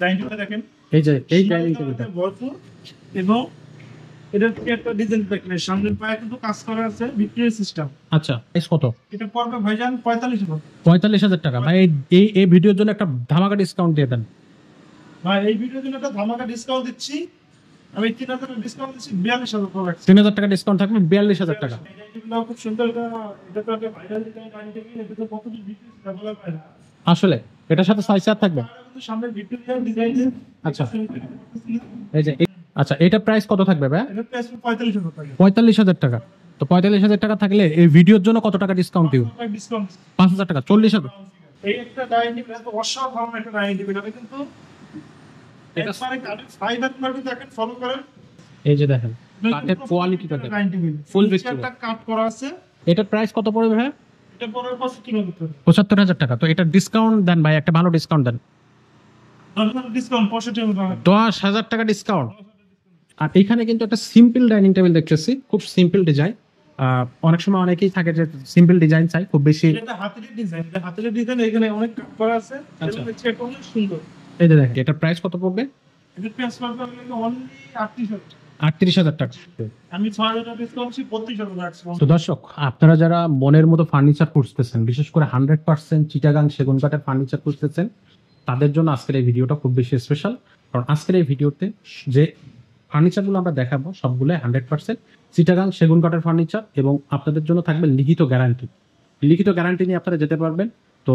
ডাইনিংটা দেখেন, এই যে এই ডাইনিং টেবিলটা ভরপুর। এবং এটার কি একটা ডিজাইন দেখেন, সামনের পায়ে কিন্তু কাজ করা আছে, ভিক্টোরিয়া সিস্টেম। আচ্ছা প্রাইস কত? এটা পড়বে ভাইজান 45,000। 45,000 টাকা। ভাই এই এই ভিডিওর জন্য একটা ধামাকা ডিসকাউন্ট দিয়ে দেন ভাই এই ভিডিওর জন্য একটা ধামাকা ডিসকাউন্ট দিচ্ছি। আমি 3,000 টাকা ডিসকাউন্ট দিচ্ছি, 42,000 টাকা রাখছি। 3,000 টাকা ডিসকাউন্ট থাকবে 42,000 টাকা। এই ডাইনিংটা খুব সুন্দর। এটা তো একটা ভাইরাল ডাইনিং টেবিল। এটা তো কতদিন ভিডিও ডেভেলপ হয় না। আসলে এটার সাথে সাইজ আর থাকবে। আর কিন্তু সামনে ভিক্টোরিয়া ডিজাইনের। আচ্ছা এই যে আচ্ছা এটা প্রাইস কত থাকবে ভাই? এটা প্রাইস 45,000 টাকা। 45,000 টাকা। তো 45,000 টাকা থাকলে এই ভিডিওর জন্য কত টাকা ডিসকাউন্ট দিও? ডিসকাউন্ট 5,000 টাকা, 40,000। এই একটা ডাইনিং টেবিল এত অসাধারণ একটা ডাইনিং টেবিল। এটা কিন্তু এটা একবারে কাঠের ফাইবার মার্কেট দেখেন, ফলো করেন। এই যে দেখেন কাঠের কোয়ালিটিটা দেখেন, ডাইনিং টেবিল ফুল নিচে ভিক্টোরিয়া। একটা কাট করা আছে। এটার প্রাইস কত পড়বে ভাই? এটা পরের পাশে কিলো ভিতরে 75,000 টাকা। তো এটা ডিসকাউন্ট দেন ভাই, একটা ভালো ডিসকাউন্ট দেন। ডিসকাউন্ট 65,000 টাকা। 10,000 টাকা ডিসকাউন্ট। আর এখানে কিন্তু একটা সিম্পল ডাইনিং টেবিল দেখতেছি, খুব সিম্পল ডিজাইন। অনেক সময় অনেকেই থাকে যে সিম্পল ডিজাইন চাই, খুব বেশি। এটা হাতের ডিজাইন, এটা হাতের ডিজাইন। এখানে অনেক কাট করা আছে। আচ্ছা। এবং এটা অনেক সুন্দর। এই যে দেখেন এটার প্রাইস কত পড়বে? এটা প্রাইস পড়বে অনলি 38,000। 38,000 টাকা। আমি 6,000 টাকা ডিসকাউন্ট দিচ্ছি, 32,000 রাখছি। তো দর্শক, আপনারা যারা মনের মতো ফার্নিচার খুঁজতেছেন, বিশেষ করে 100% চিটাগাং সেগুন কাঠের ফার্নিচার খুঁজতেছেন, তাদের জন্য আজকের এই ভিডিওটা খুব বেশি স্পেশাল। কারণ আজকের এই ভিডিওতে যে ফার্নিচারগুলো আমরা দেখাবো সবগুলো 100% চিটাগাং সেগুন কাঠের ফার্নিচার, এবং আপনাদের জন্য থাকবে লিখিত গ্যারান্টি। লিখিত গ্যারান্টি নিয়ে আপনারা যেতে পারবেন। তো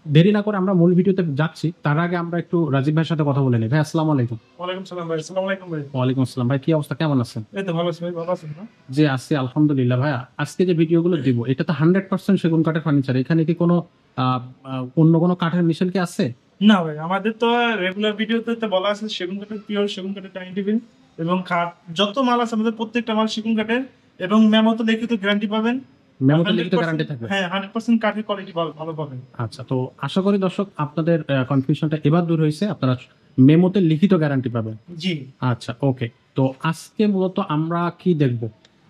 দেরি না করে আমরা মূল ভিডিওতে যাচ্ছি, তার আগে আমরা একটু রাজীব ভাইয়ের সাথে কথা বলে নিই। ভাই আসসালামু আলাইকুম। ওয়ালাইকুম সালাম ভাই। আসসালামু আলাইকুম ভাই। ওয়ালাইকুম আসসালাম ভাই, কি অবস্থা, কেমন আছেন? এই তো ভালো আছি ভাই, ভালো আছেন না? জি আছি আলহামদুলিল্লাহ। ভাইয়া আজকে যে ভিডিওগুলো দিব এটা তো 100% সেগুন কাঠের ফার্নিচার। এখানে কি কোনো অন্য কোনো কাঠের মিশেল কি আছে? না ভাই, আমাদের তো রেগুলার ভিডিওতে তো বলা আছে সেগুন কাঠের, পিওর সেগুন কাঠের ডাইনিং টেবিল এবং খাট, যত মাল আছে আমাদের প্রত্যেকটা মাল সেগুন কাঠের। এবং মেমোতে লিখিত গ্যারান্টি পাবেন। মেমোতে লিখিত গ্যারান্টি থাকবে? হ্যাঁ, 100% কাঠের কোয়ালিটি ভালো পাবেন। আচ্ছা, তো আশা করি দর্শক আপনাদের কনফিউশনটা এবার দূর হয়েছে, আপনারা মেমোতে লিখিত গ্যারান্টি পাবেন। জি। আচ্ছা ওকে, তো আজকে মূলত আমরা কি দেখব?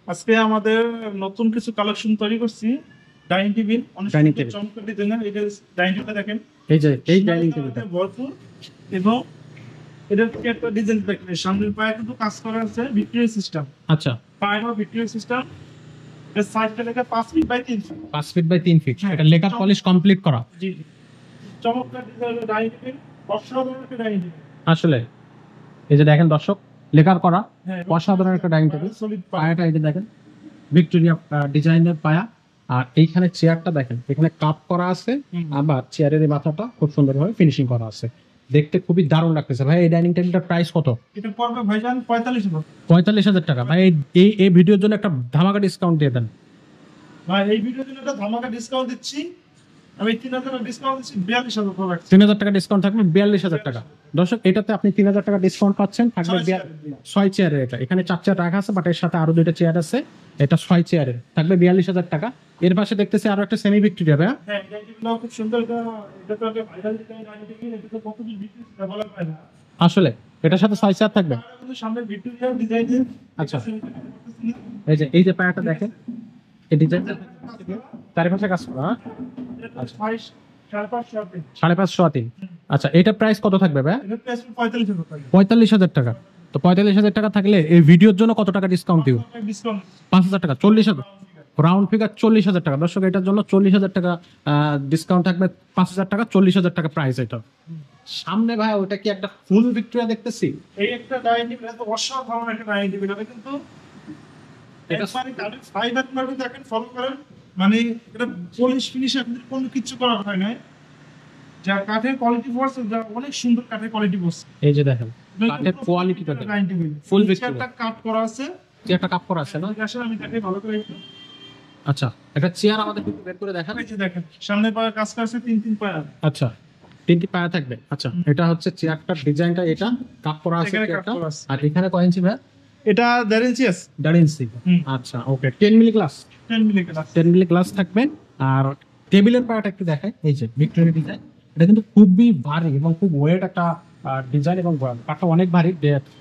আজকে আমাদের নতুন কিছু কালেকশন তৈরি করছি। ডাইনিং টেবিল অনেক Dining সুন্দর table। চমৎকার ডিজাইনের। এটা ডাইনিং টেবিলটা দেখেন, এই যে এই ডাইনিং টেবিলটা ভরপুর। এবং এটার কি একটা ডিজাইন দেখেন, সামনের পায়ে কিন্তু কাজ করা আছে, ভিক্টোরিয়া সিস্টেম। আচ্ছা, পায়ের ভিক্টোরিয়া সিস্টেম। এর সাইজটা লেখা 5 feet by 3 feet. 5 feet by 3 feet. হ্যাঁ। এটা লেকার পলিশ কমপ্লিট করা। জি জি, চমৎকার ডিজাইনের ডাইনিং টেবিল, অসাধারণ একটা ডাইনিং টেবিল। আসলে এই যে দেখেন দর্শক, লেকার করা হ্যাঁ, অসাধারণ একটা ডাইনিং টেবিল। সলিড পায়াটা এই যে দেখেন ভিক্টোরিয়া ডিজাইনের পায়া। আর এইখানে চেয়ারটা দেখেন, এখানে কাপ করা আছে, হুম। আবার চেয়ারের এই মাথাটা খুব সুন্দরভাবে ফিনিশিং করা আছে, দেখতে খুবই দারুণ লাগতেছে। ভাই এই ডাইনিং টেবিলটার প্রাইস কত? এটা পড়বে ভাইজান 45,000। 45,000 টাকা। ভাই এই এই ভিডিওর জন্য একটা ধামাকা ডিসকাউন্ট দিয়ে দেন। ভাই এই ভিডিওর জন্য একটা ধামাকা ডিসকাউন্ট দিচ্ছি। আমি 3,000 টাকা ডিসকাউন্ট দিচ্ছি, 42,000 টাকা রাখছি। 3,000 টাকা ডিসকাউন্ট থাকবে 42,000 টাকা। দর্শক, এটাতে আপনি 3,000 টাকা ডিসকাউন্ট পাচ্ছেন, থাকবে 6 চেয়ারের। এটা এখানে 4 চেয়ার রাখা আছে, বাট এর সাথে আরো 2টা চেয়ার আছে। এটা 6 চেয়ারের, থাকবে 42,000 টাকা। এর পাশে দেখতেছি আরো একটা সেমি ভিক্টোরিয়া। ভাই হ্যাঁ, ডাইনিং টেবিলটাও খুব সুন্দর। এটা তো একটা ভাইরাল ডাইনিং টেবিল। এটা তো কতদিন ভিডিও ডেভেলপ হয় না। আসলে এটার সাথে 6 চেয়ার থাকবে। আর কিন্তু সামনে ভিক্টোরিয়া ডিজাইনের। আচ্ছা, এই যে পায়াটা দেখেন, এই ডিজাইনটা চারিপাশে কাজ করা। হ্যাঁ? আচ্ছা। 5.5 আচ্ছা, এটা প্রাইস কত থাকবে ভাই? 45,000 টাকা। তো 45,000 টাকা থাকলে এই ভিডিওর জন্য কত টাকা ডিসকাউন্ট দিব? 5,000 টাকা, 40,000 রাউন্ড ফিগার 40,000 টাকা। দর্শক, এটার জন্য 40,000 টাকা ডিসকাউন্ট থাকবে। 5,000 টাকা, 40,000 টাকা প্রাইস। এটা সামনে ভাই ওটা কি একটা ফুল ভিক্টোরিয়া দেখতেছি? এই একটা ডাইনিং টেবিল এত অসাধারণ একটা ডাইনিং টেবিল। এটা কিন্তু এটা একবারে কাঠের ফাইবার মার্কেট দেখেন, ফলো করেন। মানে এটা পলিশ ফিনিশ আপনাদের কোনো কিছু করা হয় না। যা কাঠের কোয়ালিটি ফোর্স, যা অনেক সুন্দর কাঠের কোয়ালিটি ফোর্স। এই যে দেখেন কাঠের কোয়ালিটিটা দেখেন, ডাইনিং টেবিল ফুল নিচে ভিক্টোরিয়া। একটা কাট করা আছে। চেয়ারটা কাপ করা আছে না? আসলে আমি দেখে ভালো করে একটু। আচ্ছা, একটা চেয়ার আমাদের একটু বের করে দেখান। এই যে দেখেন, সামনে পায়ে কাজ করা আছে, 3 পায়া। আচ্ছা, 3টি পায়া থাকবে। আচ্ছা, এটা হচ্ছে চেয়ারটার ডিজাইনটা, এটা কাপ করা আছে এখানে কাপ চেয়ারটা। করা আছে। আর এখানে কয় ইঞ্চি ভাই? এটা 1.5 ইঞ্চি আছে। 1.5 ইঞ্চি। হুম। আচ্ছা okay, 10 milli glass. 10 milli glass. 10 milli glass থাকবে। আর টেবিলের পায়াটা একটু দেখাই, এই যে ভিক্টোরিয়া ডিজাইন। এটা কিন্তু খুবই ভারী এবং খুব ওয়েট একটা ডিজাইন, এবং কাঠটা অনেক ভারী,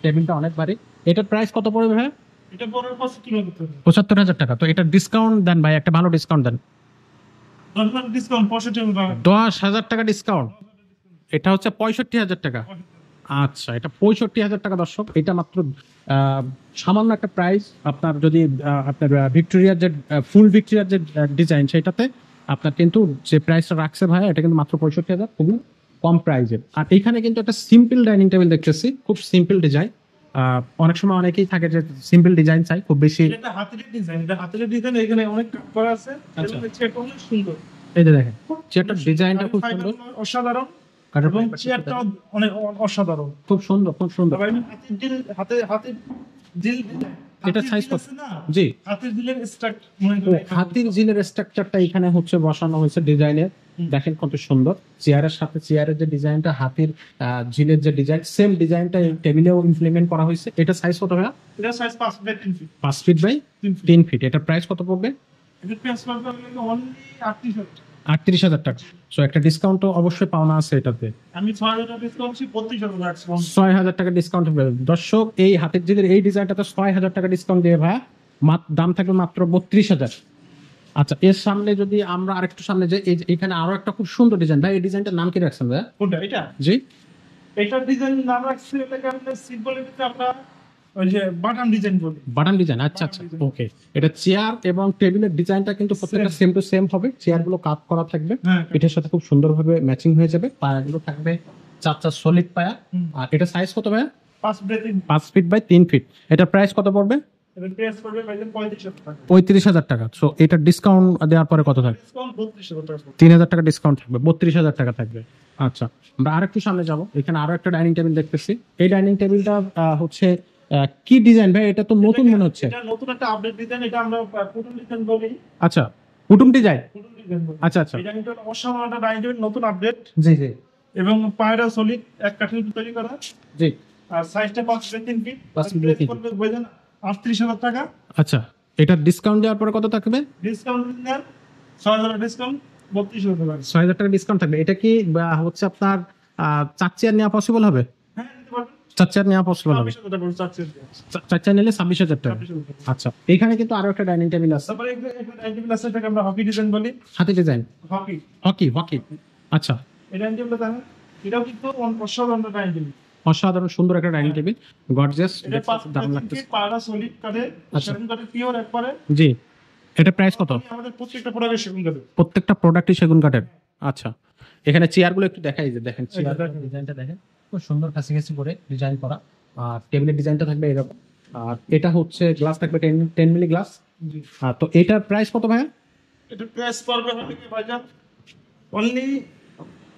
টেবিলটা অনেক ভারী। এটার প্রাইস কত পড়বে ভাই? এটা পরের পাশে কিলো ভিতরে 75,000 টাকা। তো এটা ডিসকাউন্ট দেন ভাই, একটা ভালো ডিসকাউন্ট দেন। 10% ডিসকাউন্ট, 65,000 টাকা। 10,000 টাকা ডিসকাউন্ট। এটা হচ্ছে 65,000 টাকা। আচ্ছা, এটা 65,000 টাকা দর্শক। এটা মাত্র সামান্য একটা প্রাইস। আপনার যদি আপনার ভিক্টোরিয়ার যে ফুল ভিক্টোরিয়ার যে ডিজাইন, সেটাতে আপনার কিন্তু যে প্রাইসটা রাখছে ভাইয়া, এটা কিন্তু মাত্র 65,000, খুবই কম প্রাইসের। আর এখানে কিন্তু একটা সিম্পল ডাইনিং টেবিল দেখতেছি, খুব সিম্পল ডিজাইন। অনেক সময় অনেকেই থাকে যে সিম্পল ডিজাইন চাই, খুব বেশি। এটা হাতের ডিজাইন, এটা হাতের ডিজাইন, এখানে অনেক কাজ করা আছে। আচ্ছা। এবং চেয়ারটা অনেক সুন্দর। এই যে দেখেন চেয়ারটার ডিজাইনটা খুব সুন্দর, অসাধারণ। কাঠের এবং ফাইবার চেয়ারটা অনেক অসাধারণ। খুব সুন্দর, খুব সুন্দর। তবে আমি হাতের ডিল, হাতের ডিল, এটা হাতের সাইজ ডিল কত? আছে না? জি, হাতের ডিলের স্ট্রাক মনে ও, করেন হাতির জিলের স্ট্রাকচারটা এখানে হচ্ছে বসানো হয়েছে ডিজাইনের। দেখেন কত সুন্দর। চেয়ারের সাথে চেয়ারের যে ডিজাইনটা, হাতির জিলের যে ডিজাইন, সেম ডিজাইনটা এই টেবিলেও ইমপ্লিমেন্ট করা হয়েছে। এটা সাইজ কত ভাইয়া? এটা size 5 by 3 feet. 5 feet by 3 feet. 3 feet. এটা প্রাইস কত পড়বে? এটা প্রেস করতে হলে অনলি 38,000। 38,000 টাকা। সো একটা ডিসকাউন্ট তো অবশ্যই পাওনা আছে এটাতে। আমি 6,000 টাকা ডিসকাউন্ট দিচ্ছি, 32,000 রাখছি। 6,000 টাকা ডিসকাউন্ট হবে দর্শক। এই হাতের জিলের এই ডিজাইনটাতে 6,000 টাকা ডিসকাউন্ট দিয়ে ভাইয়া দাম থাকবে মাত্র 32,000। আচ্ছা, এর সামনে যদি আমরা আরেকটু সামনে যাই, এখানে আরো একটা খুব সুন্দর ডিজাইন। ভাই এই ডিজাইনটার নাম কি রাখছেন ভাইয়া? কোনটা এটা? জি, এটার ডিজাইন নাম রাখছি এটাকে আমরা সিম্পল এর আমরা ওই যে বাটন ডিজাইন বলি। Button design. আচ্ছা আচ্ছা, Button design। ওকে। এটা চেয়ার এবং টেবিলের ডিজাইনটা কিন্তু প্রত্যেকটা সেম টু সেম হবে। চেয়ার গুলো কাট করা থাকবে, হ্যাঁ। পিঠের সাথে খুব সুন্দরভাবে ম্যাচিং হয়ে যাবে। পায়াগুলো থাকবে 4 সলিড পায়া। হুম। আর এটা সাইজ কত ভাইয়া? 5 ব্রেথিং। 5 ফিট বাই 3 ফিট। এটা প্রাইস কত পড়বে? এটা প্রেস করবে ভাইজান 35,000 টাকা। 35,000 টাকা। সো এটা ডিসকাউন্ট দেওয়ার পরে কত থাকবে? ডিসকাউন্ট 32,000 টাকা। 3,000 টাকা ডিসকাউন্ট থাকবে, 32,000 টাকা থাকবে। আচ্ছা, আমরা আরেকটু সামনে যাব। এখানে আরো একটা ডাইনিং টেবিল দেখতেছি। এই ডাইনিং টেবিলটা হচ্ছে কি ডিজাইন ভাই? এটা তো নতুন মনে হচ্ছে। এটা নতুন একটা আপডেট ডিজাইন, এটা আমরা পুতুল ডিজাইন বলি। আচ্ছা, কুটুম ডিজাইন। পুতুল ডিজাইন বলি। আচ্ছা আচ্ছা, এটা কিন্তু অসাধারণ একটা ডাইনিং টেবিল, নতুন আপডেট জি জি এবং পায়রা সলিড এক কাঠের তৈরি করা। জি। আর সাইজটা 5 by 3 feet. 5 feet by 3 feet। করবে ভাইজান 38,000 টাকা। আচ্ছা, এটা ডিসকাউন্ট দেওয়ার পরে কত থাকবে? ডিসকাউন্ট নেন 6,000 ডিসকাউন্ট 32,000 টাকা। 6,000 টাকা ডিসকাউন্ট থাকবে। এটা কি হচ্ছে আপনার 4 চেয়ার নেওয়া পসিবল হবে? হ্যাঁ নিতে পারবেন। 4 চেয়ার নেওয়া পসিবল হবে। 26,000 টাকা চাচ্ছেন। 4 চেয়ার নিলে 26,000 টাকা। 26,000 টাকা। আচ্ছা, এখানে কিন্তু আরো একটা ডাইনিং টেবিল আছে, তারপরে একটা ডাইনিং টেবিল আছে, এটাকে আমরা হকি ডিজাইন বলি। হাতি ডিজাইন। হকি। Hockey hockey. আচ্ছা, এই ডাইনিং টেবিলটা দেখেন, এটাও কিন্তু অসাধারণ একটা ডাইনিং টেবিল। অসাধারণ সুন্দর একটা ডাইনিং টেবিল, গর্জিয়াস, এটা 5 দারুণ বাই 3 লাগতেছে। ফিট পায়রা সলিড কাঠে, আচ্ছা। সেগুন কাঠে পিওর একবারে। জি, এটা প্রাইস কত? আমাদের প্রত্যেকটা প্রোডাক্টে সেগুন কাঠে। প্রত্যেকটা প্রোডাক্টই সেগুন কাঠের। আচ্ছা, এখানে চেয়ার গুলো একটু দেখাই, যে দেখেন চেয়ার দেখেন। ডিজাইনটা দেখেন, খুব সুন্দর কাছাকাছি করে ডিজাইন করা। আর টেবিলের ডিজাইনটা থাকবে এরকম। আর এটা হচ্ছে গ্লাস থাকবে 10 মিলি গ্লাস। জি। তো এটার প্রাইস কত ভাইয়া? এটা প্রাইস পড়বে হলে কি ভাইজান অনলি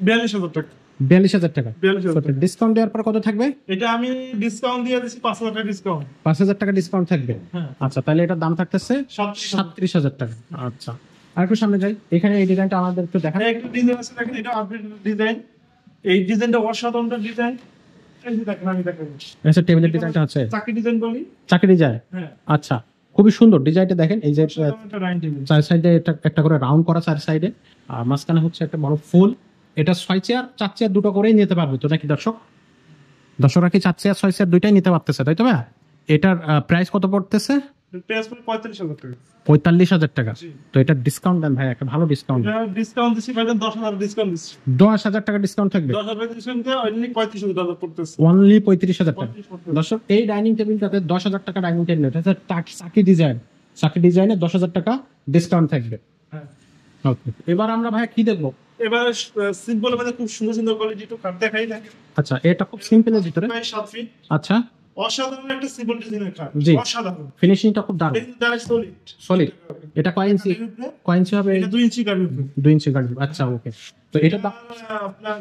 42,000 টাকা। 42,000 টাকা। 42,000 টাকা। ডিসকাউন্ট দেওয়ার পর কত থাকবে? এটা আমি ডিসকাউন্ট দিয়ে দিচ্ছি 5,000 টাকা ডিসকাউন্ট। 5,000 টাকা ডিসকাউন্ট থাকবে। হ্যাঁ। আচ্ছা, তাহলে এটার দাম থাকতেছে 37,000 টাকা। আচ্ছা, আর একটু সামনে যাই। এখানে এই ডিজাইনটা আমাদের একটু দেখান। একটা ডিজাইন আছে দেখেন, এটা আপডেট ডিজাইন। এই ডিজাইনটা অসাধারণ ডিজাইন। এই যে দেখেন, আমি দেখাবো। আচ্ছা, টেবিলের ডিজাইনটা আছে চাকরি ডিজাইন বলি। চাকরি ডিজাইন। হ্যাঁ। আচ্ছা, খুবই সুন্দর ডিজাইনটা দেখেন। এই যে অসাধারণ একটা ডাইনিং টেবিল। চার সাইডে একটা করে রাউন্ড করা, 4 সাইডে। আর মাঝখানে হচ্ছে একটা বড় ফুল। এটা 6 চেয়ার 4 চেয়ার দুটো করেই নিতে পারবে তো নাকি দর্শক? দর্শকরা কি 4 চেয়ার 6 চেয়ার দুইটাই নিতে পারতেছে, তাই তো ভাই? এটার প্রাইস কত পড়তেছে? প্রাইস পড়বে 45,000 টাকা। 45,000 টাকা। জি। তো এটা ডিসকাউন্ট দেন ভাই, একটা ভালো ডিসকাউন্ট। এটা ডিসকাউন্ট দিচ্ছি ভাইজান 10,000 ডিসকাউন্ট দিচ্ছি। 10,000 টাকা ডিসকাউন্ট থাকবে। 10,000 ডিসকাউন্ট দিয়ে অনলি 35,000 টাকা পড়তেছে। অনলি 35,000 টাকা। 35,000 দর্শক, এই ডাইনিং টেবিলটাতে 10,000 টাকা ডাইনিং টেবিল, এটা হচ্ছে চাকি ডিজাইন। চাকি ডিজাইনে 10,000 টাকা ডিসকাউন্ট থাকবে। হ্যাঁ। ওকে, এবার আমরা ভাই কি দেখবো? এবার সিম্পল মধ্যে খুব সুন্দর সুন্দর কোয়ালিটি একটু কাট দেখাই দেখেন। আচ্ছা, এটা খুব সিম্পলের ভিতরে। প্রায় 7 ফিট। আচ্ছা, অসাধারণ একটা সিম্পল ডিজাইনের কাট। জি। অসাধারণ। ফিনিশিংটা খুব দারুণ, এটা ডাইরেক্ট সলিড। সলিড। এটা কয় ইঞ্চি? কয় ইঞ্চি হবে? এটা 2 ইঞ্চি কাঠের উপরে। 2 ইঞ্চি গাড়ি। আচ্ছা, ওকে। তো এটা দাম আপনার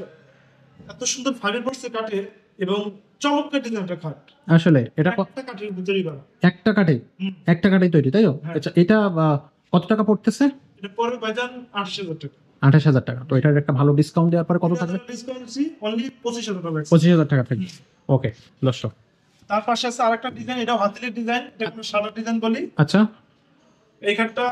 এত সুন্দর ফাইবার বক্সে কাটে এবং চমৎকার ডিজাইনটা কাট। আসলে এটা একটা কাঠের উপর তৈরি করা। একটা কাঠে, হুম। একটা কাঠেই তৈরি, তাই তো? হ্যাঁ। আচ্ছা, এটা কত টাকা পড়তেছে? এটা পরে ভাইজান 28,000 টাকা। 28,000 টাকা। তো এটার একটা ভালো ডিসকাউন্ট দেওয়ার পরে কত থাকবে? ডিসকাউন্ট দিচ্ছি অনলি 25,000 টাকা। 25,000 টাকা থাকবে। ওকে দর্শক, তার পাশে আছে আরেকটা ডিজাইন, এটাও হাতিলের ডিজাইন, এটা আমরা সাদা ডিজাইন বলি। আচ্ছা, এই কাঠটা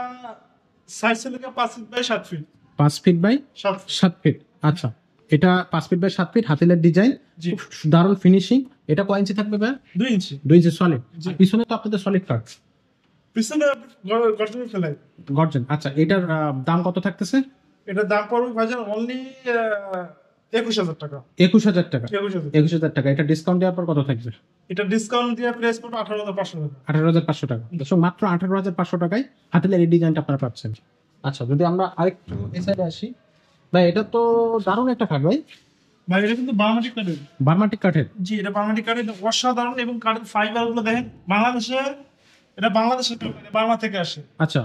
সাইজ ছিল 5 feet by 7 feet. 5 feet by 7 feet. 7 feet. আচ্ছা, এটা 5 ফিট বাই 7 ফিট, হাতিলের ডিজাইন, জি। দারুণ ফিনিশিং। এটা কয় ইঞ্চি থাকবে ভাই? 2 ইঞ্চি। 2 ইঞ্চি সলিড। জি। পিছনে তো আপনাদের সলিড কাট পিছনে গঠন ফেলাই। গর্জন। আচ্ছা, এটার দাম কত থাকতেছে? এটা দাম পড়বে ভাইজান অনলি 21,000 টাকা। 21,000 টাকা। 21,000। 21,000 টাকা। এটা ডিসকাউন্ট দেওয়ার পর কত থাকবে? এটা ডিসকাউন্ট দিয়ে প্রাইস পড়বে 18,500 টাকা। 18,500 টাকা। দর্শক মাত্র 18,500 টাকায় হাতেলের এই ডিজাইনটা আপনারা পাচ্ছেন। আচ্ছা, যদি আমরা আরেকটু এই সাইডে আসি, ভাই এটা তো দারুণ একটা খাট ভাই। ভাই এটা কিন্তু বার্মাটিক কাঠের। বার্মাটিক কাঠের। জি, এটা বার্মাটিক কাঠের, এটা অসাধারণ। এবং কাঠের ফাইবার গুলো দেখেন, বাংলাদেশের কাঠ, এটা বার্মা থেকে আসে। আচ্ছা,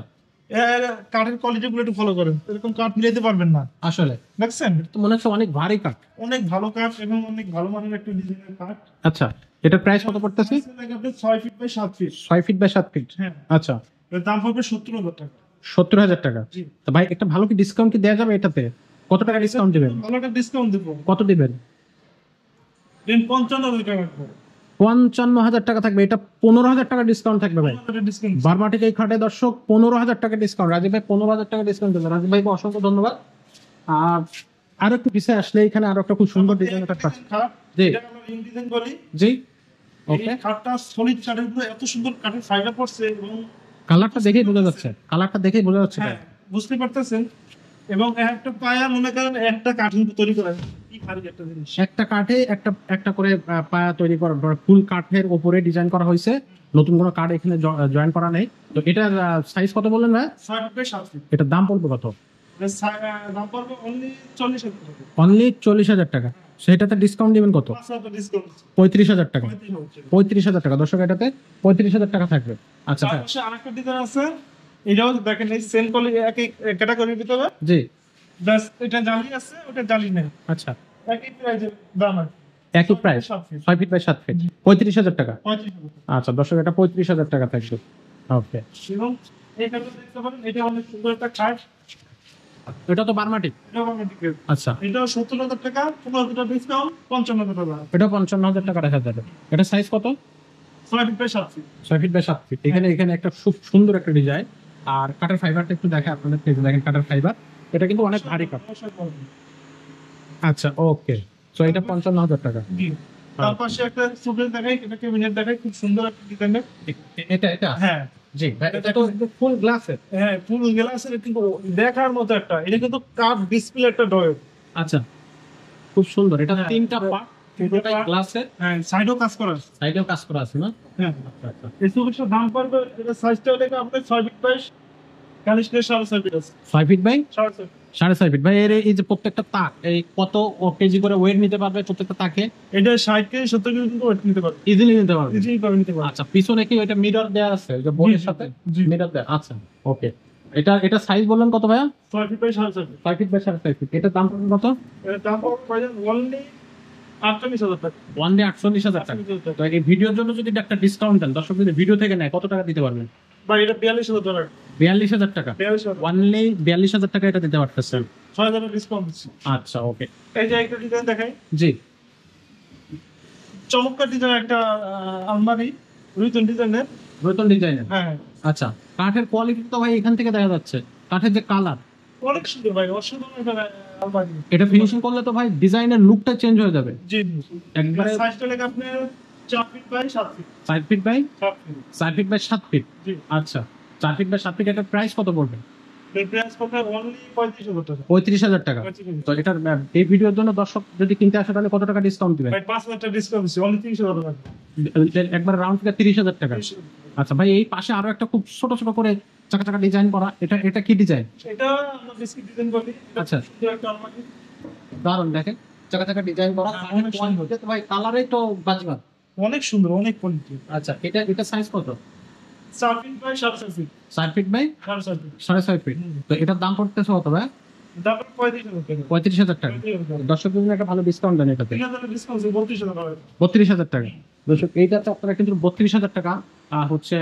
এর কাঠের কোয়ালিটি গুলো একটু ফলো করেন, এরকম কাঠ মিলাইতে পারবেন না। আসলে দেখছেন, তো মনে হচ্ছে অনেক ভারী কাঠ। অনেক ভালো কাঠ এবং অনেক ভালো মানের একটা ডিজাইনের কাঠ। আচ্ছা, এটার প্রাইস কত পড়তেছে? আপনি 6 feet by 7 feet. 6 feet by 7 feet. হ্যাঁ, আচ্ছা, এর দাম পড়বে 70,000 টাকা। 70,000 টাকা। জি, তো ভাই একটা ভালো কি ডিসকাউন্ট কি দেওয়া যাবে এটাতে? কত টাকা ডিসকাউন্ট দিবেন? ভালো একটা ডিসকাউন্ট দেবো। কত দিবেন? দেন 55,000 টাকা রাখবো। 55,000 টাকা থাকবে। এটা 15,000 টাকা ডিসকাউন্ট থাকবে ভাই। ডিসকাউন্ট। বার্মাটিক এই খাটে দর্শক 15,000 টাকা ডিসকাউন্ট। রাজীব ভাই 15,000 টাকা ডিসকাউন্ট দেবেন। রাজীব ভাইকে অসংখ্য ধন্যবাদ। আর আরো একটু পিছিয়ে আসলে এখানে আরো একটা খুব সুন্দর ডিজাইনের কাঠ পাচ্ছেন। জি। এটা আমরা রিং ডিজাইন বলি। জি, ওকে, কাঠটা সলিড কাঠের উপরে এত সুন্দর কাঠের ফাইবার পড়ছে এবং কালারটা দেখেই বোঝা যাচ্ছে। কালারটা দেখেই বোঝা যাচ্ছে ভাই। হ্যাঁ, বুঝতে পারতেছেন। এবং একটা পায়া মনে করেন একটা কাঠের তৈরি করা হয়। কি ভারী একটা জিনিস। একটা কাঠে একটা একটা করে পায়া তৈরি করা, ফুল কাঠের উপরে ডিজাইন করা হয়েছে। নতুন কোনো কাঠ এখানে জয়েন করা নেই। তো এটার সাইজ কত বললেন ভাই? 6 ফিট বাই 7 ফিট। এটার দাম পড়বে কত? দাম পড়বে অনলি 40,000 টাকা। অনলি 40,000 টাকা। সেটাতে ডিসকাউন্ট দিবেন কত? 5,000 ডিসকাউন্ট। 35,000 টাকা। 35,000। 35,000 টাকা। দর্শক এটাতে 35,000 টাকা থাকবে। আচ্ছা তার হ্যাঁ। পাশে আরেকটা ডিজাইন আছে। এটাও দেখেন, এই সেম কোয়ালিটি একই ক্যাটাগরির ভিতরে। জি। বাস এটা জালি আছে, ওটা জালি নেই। আচ্ছা, একই প্রাইসের দাম আর কি। একই price. 7 feet. 6 feet by 7 feet. 35,000 টাকা। 35,000 টাকা। আচ্ছা দর্শক, এটা 35,000 টাকা থাকবে। ওকে। এবং এখানে দেখতে পারেন, এটা অনেক সুন্দর একটা খাট। এটা তো বার্মাটিক। এটা বাংলাদেশের। আচ্ছা, এটাও 70,000 টাকা, 15,000 টাকা ডিসকাউন্ট, 55,000 টাকা। এটা 55,000 টাকা রাখা যাবে। এটা সাইজ কত? 6 feet by 7 feet. 6 feet by 7 feet. এখানে এখানে একটা খুব সুন্দর একটা ডিজাইন। আর কাঠের ফাইবারটা একটু দেখে আপনাদের, এই যে দেখেন কাঠের ফাইবার। এটা কিন্তু অনেক ভারী কাঠ। আচ্ছা, ওকে। সো এটা 55,000 টাকা। জি। তার পাশে একটা সুবেল দেখাই, এটা ক্যাবিনেট দেখাই, খুব সুন্দর একটা ডিজাইনের। এটা এটা হ্যাঁ, জি ভাই, এটা তো ফুল গ্লাসের। হ্যাঁ, ফুল গ্লাসের, কিন্তু দেখার মতো একটা। এটা কিন্তু কাঠ ডিসপ্লে একটা ডয়ের। আচ্ছা, খুব সুন্দর। এটা হ্যাঁ, তিনটা পার্ট, পুরোটাই part। গ্লাসের। হ্যাঁ, সাইডও কাজ করা আছে। সাইডেও কাজ করা আছে না? হ্যাঁ, আচ্ছা আচ্ছা। এই সুবেলটার দাম পড়বে, এটা সাইজটা হলে আপনার 6 ফিট বাই 40 থেকে 6.5 ফিট আছে। 6 ফিট বাই 6.5 ফিট। 6.5 ফিট। ভাই এর এই যে প্রত্যেকটা তাক এই কত কেজি করে ওয়েট নিতে পারবে প্রত্যেকটা তাকে? এটা 60 কেজি 70 কেজি কিন্তু ওয়েট নিতে পারবে। ইজিলি নিতে পারবে। ইজিলি করে নিতে পারবে। আচ্ছা, পিছনে কি ওইটা মিরর দেয়া আছে যে বোর্ডের সাথে? জি। মিরর দেয়া। আচ্ছা, ওকে। এটা এটা সাইজ বললেন কত ভাইয়া? 6 feet by 6.5 feet. 6 feet by 6.5 feet. এটার দাম পড়বে কত? এর দাম পড়বে ভাইজান অনলি 48,000 টাকা। ওয়ান ডে 48,000 টাকা। 48,000 তো এই ভিডিওর জন্য যদি একটা ডিসকাউন্ট দেন, দর্শক যদি ভিডিও থেকে নেয় কত টাকা দিতে পারবেন? ভাই এটা 42,000 টাকা। 42,000 টাকা। 42,000। ওয়ানলি 42,000 টাকা এটা দিতে পারতেছেন। 6,000 ডিসকাউন্ট দিচ্ছি। আচ্ছা, ওকে। এই যে একটা ডিজাইন দেখাই, জি। চমৎকার ডিজাইন একটা আলমারি, রুইতন ডিজাইনের। নতুন ডিজাইনের। হ্যাঁ, আচ্ছা, কাঠের কোয়ালিটি তো ভাই এখান থেকে দেখা যাচ্ছে। কাঠের যে কালার, অনেক সুন্দর ভাই, অসাধারণ একটা আলমারি। এটা ফিনিশিং করলে তো ভাই ডিজাইনের লুকটা চেঞ্জ হয়ে যাবে। জি, একবারে সাইজটা লেগে আপনার 4 feet by 7 feet. 5 feet by 7 feet. 4 feet by 7 feet. জি, আচ্ছা, 4 ফিট বাই 7 ফিট। এটার প্রাইস কত পড়বে? এর প্রাইস পড়বে অনলি 35,000 টাকা। 35,000 টাকা। 35,000 তো এটার এই ভিডিওর জন্য দর্শক যদি কিনতে আসে তাহলে কত টাকা ডিসকাউন্ট দিবেন? ভাই 5,000 টাকা ডিসকাউন্ট দিচ্ছি, অনলি 30,000 টাকা। একবার রাউন্ড ফিগার 30,000 টাকা। 30,000 টাকা। আচ্ছা ভাই, এই পাশে আরো একটা খুব ছোট ছোট করে চাকা চাকা ডিজাইন করা, এটা এটা কি ডিজাইন? এটা আমরা বিস্কিট ডিজাইন করি। এটা আচ্ছা। সুন্দর একটা আলমারি। দারুন, দেখেন চাকা চাকা ডিজাইন করা। হ্যাঁ, অনেক সুন্দর। এটা তো ভাই কালারেই তো বাজবাদ। অনেক সুন্দর, অনেক কোয়ালিটি। আচ্ছা, এটা এটা সাইজ কত? 4 feet by 7.5 feet. 4 feet by 7.5 feet. 6.5 feet. তো এটার দাম পড়তেছে কত ভাই? দাম 35,000 টাকা। 35,000 টাকা। 35,000 টাকা। দর্শক জন্য একটা ভালো ডিসকাউন্ট দেন এটাতে। 3,000 ডিসকাউন্ট আছে, 32,000 টাকা। 32,000 টাকা। দর্শক এইটাতে আপনারা কিন্তু 32,000 টাকা হচ্ছে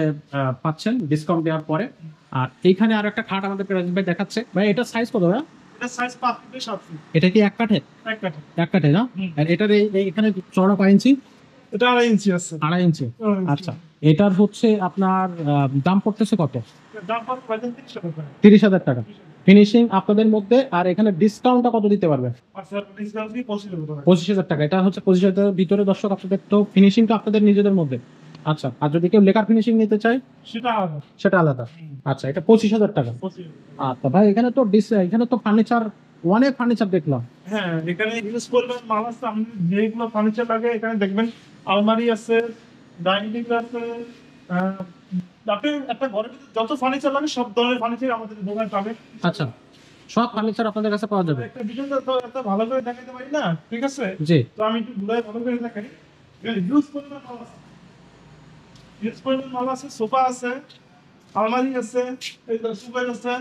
পাচ্ছেন ডিসকাউন্ট দেওয়ার পরে। আর এইখানে আর একটা খাট আমাদের রাজীব ভাই দেখাচ্ছে। ভাই এটা সাইজ কত ভাই? এটা সাইজ 5 ফিট বাই 7 ফিট। এটা কি এক কাঠের? এক কাঠা। এক কাঠে না? হুম। আর এটার এখানে চওড়া কয় ইঞ্চি? এটা 2.5 ইঞ্চি আছে। 2.5 ইঞ্চি। 2.5 ইঞ্চি। আচ্ছা, এটার হচ্ছে আপনার দাম পড়তেছে কত? এটার দাম পড়বে ভাইজান 30,000 টাকা। 30,000 টাকা। ফিনিশিং আপনাদের মধ্যে। আর এখানে ডিসকাউন্টটা কত দিতে পারবে? 5,000 ডিসকাউন্ট দিয়ে 25,000 টাকা। 25,000 টাকা। এটা হচ্ছে 25,000 ভিতরে দর্শক আপনাদের তো ফিনিশিংটা আপনাদের নিজেদের মধ্যে। আচ্ছা, আর যদি কেউ লেকার ফিনিশিং নিতে চায় সেটা আলাদা। সেটা আলাদা। আচ্ছা, এটা 25,000 টাকা। 25,000 টাকা। আচ্ছা ভাই, এখানে তো এখানে তো ফার্নিচার অনেক ফার্নিচার দেখলাম। হ্যাঁ, এখানে ইউজ করবেন মাল আছে, আপনি যেগুলো ফার্নিচার লাগে এখানে দেখবেন আলমারি আছে, ডাইনিং টেবিল আছে। আহ, আপনি একটা ঘরের ভিতরে যত ফার্নিচার লাগে সব ধরনের ফার্নিচার আমাদের দোকানে পাবেন। আচ্ছা, সব ফার্নিচার আপনাদের কাছে পাওয়া যাবে? একটা ভিডিও তো এত ভালো করে দেখাতে পারি না, ঠিক আছে? জি। তো আমি একটু ঘুরাই ভালো করে দেখাই। ইউজ পরিমাণ মাল আছে, ইউজ পরিমাণ মাল আছে, সোফা আছে, আলমারি আছে, এই সুপার আছে।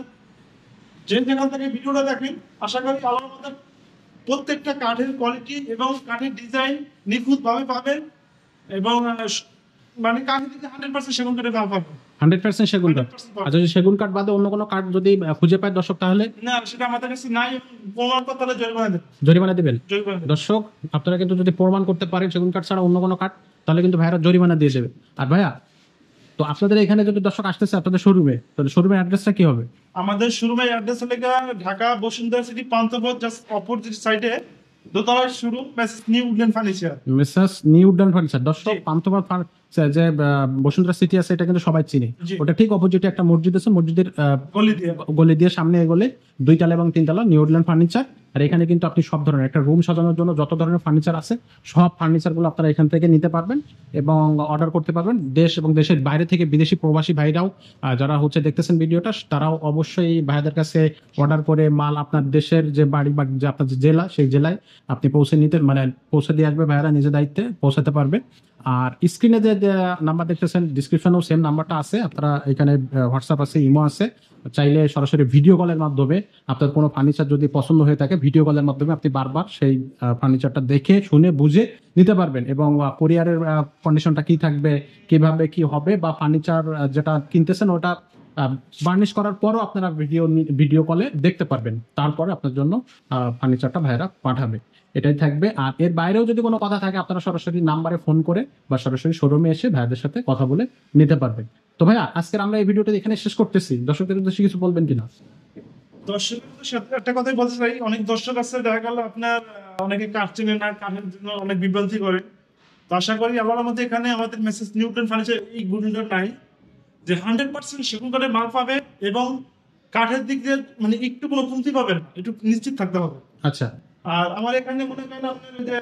যে যেখান থেকে ভিডিওটা দেখেন আশা করি আল্লাহর মধ্যে প্রত্যেকটা কাঠের কোয়ালিটি এবং কাঠের ডিজাইন নিখুঁত ভাবে পাবেন এবং মানে কাঠের দিকে 100% সেগুন কাঠের দাম পাবেন। 100% সেগুন কাঠ। 100% পাবেন। আচ্ছা, যদি সেগুন কাঠ বাদে অন্য কোনো কাঠ যদি খুঁজে পায় দর্শক, তাহলে না, সেটা আমাদের কাছে নাই, প্রমাণ করতে হলে জরিমানা দেবেন। জরিমানা দিবেন? জরিমানা দেবেন। দর্শক, আপনারা কিন্তু যদি প্রমাণ করতে পারেন সেগুন কাঠ ছাড়া অন্য কোনো কাঠ, তাহলে কিন্তু ভাইরা জরিমানা দিয়ে দেবে। আর ভাইয়া, তো আপনাদের এখানে যদি দর্শক আসতেছে আপনাদের শোরুমে, তাহলে শোরুমের অ্যাড্রেসটা কি হবে? আমাদের শোরুমের অ্যাড্রেস হলো Dhaka Bashundhara city Panthapath just opposite সাইডে দোতলার showroom, message new woodland furniture. Mrs new woodland furniture. দর্শক, জি। পান্থপথ যে বসুন্ধরা সিটি আছে এটা কিন্তু সবাই চিনে। জি। ওটা ঠিক অপোজিটে একটা মসজিদ আছে, মসজিদের গলি দিয়ে গলি দিয়ে সামনে এগোলে 2 তলা এবং 3 তলা নিউ উডল্যান্ড ফার্নিচার। আর এখানে কিন্তু আপনি সব ধরনের একটা রুম সাজানোর জন্য যত ধরনের ফার্নিচার আছে সব ফার্নিচারগুলো আপনারা এখান থেকে নিতে পারবেন এবং অর্ডার করতে পারবেন। দেশ এবং দেশের বাইরে থেকে বিদেশি প্রবাসী ভাইরাও যারা হচ্ছে দেখতেছেন ভিডিওটা, তারাও অবশ্যই এই ভাইদের কাছে অর্ডার করে মাল আপনার দেশের যে বাড়ি বা যে আপনার যে জেলা, সেই জেলায় আপনি পৌঁছে দিয়ে আসবে, ভাইরা নিজের দায়িত্বে পৌঁছাতে পারবে। আর স্ক্রিনে যে নাম্বার দেখতেছেন, ডিসক্রিপশনেও সেম নাম্বারটা আছে। আপনারা এখানে হোয়াটসঅ্যাপ আছে, ইমো আছে, চাইলে সরাসরি ভিডিও কলের মাধ্যমে আপনার কোনো ফার্নিচার যদি পছন্দ হয়ে থাকে, ভিডিও কলের মাধ্যমে আপনি বারবার সেই ফার্নিচারটা দেখে শুনে বুঝে নিতে পারবেন। এবং কোরিয়ারের কন্ডিশনটা কি থাকবে, কিভাবে কি হবে, বা ফার্নিচার যেটা কিনতেছেন ওটা বার্নিশ করার পরও আপনারা ভিডিও কলে দেখতে পারবেন। তারপরে আপনার জন্য ফার্নিচারটা ভাইরা পাঠাবে। এটাই থাকবে। আর এর বাইরেও যদি কোনো কথা থাকে আপনারা সরাসরি নাম্বারে ফোন করে বা সরাসরি শোরুমে এসে ভাইদের সাথে কথা বলে নিতে পারবেন। তো ভাইয়া, আজকের আমরা এই ভিডিওটা এখানে শেষ করতেছি। দর্শকদের উদ্দেশ্যে কিছু বলবেন কিনা? দর্শকদের সাথে একটা কথাই বলতে চাই, অনেক দর্শক আছে দেখা গেল আপনার অনেকে কাঠ চেনে না, কাঠের জন্য অনেক বিভ্রান্তি করে। তো আশা করি আল্লাহর মধ্যে এখানে আমাদের মেসেজ নিউটন ফার্নিচার এই গুণটা নাই যে 100% সেগুন কাঠের মাল পাবে এবং কাঠের দিক দিয়ে মানে একটু কোনো কমতি পাবেন না, একটু নিশ্চিত থাকতে হবে। আচ্ছা। আর আমার এখানে মনে করেন আপনার ওই যে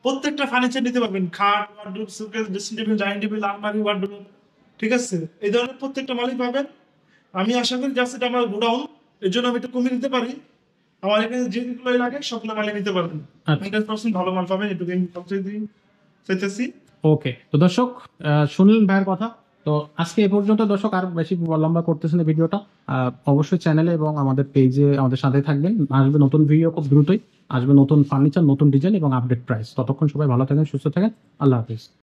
প্রত্যেকটা ফার্নিচার নিতে পারবেন, খাট, wardrobe, showcase, dressing table, dining table, আলমারি, ওয়ার্ডরোব, ঠিক আছে? এই ধরনের প্রত্যেকটা মালই পাবেন। আমি আশা করি জাস্ট এটা আমার গোডাউন, এর জন্য আমি একটু কমিয়ে দিতে পারি। আমার এখানে যেগুলো লাগে সবগুলো মালই নিতে পারবেন। আচ্ছা। 100% ভালো মাল পাবেন, এটুকু আমি সবচেয়ে চাইতেছি। ওকে, তো দর্শক, শুনলেন ভাইয়ের কথা। তো আজকে এ পর্যন্ত দর্শক, আর বেশি লম্বা করতেছেন এই ভিডিওটা। অবশ্যই চ্যানেলে এবং আমাদের পেজে আমাদের সাথে থাকবেন। আসবে নতুন ভিডিও খুব দ্রুতই, আসবে নতুন ফার্নিচার, নতুন ডিজাইন এবং আপডেট প্রাইস। ততক্ষণ সবাই ভালো থাকেন, সুস্থ থাকেন। আল্লাহ হাফিজ।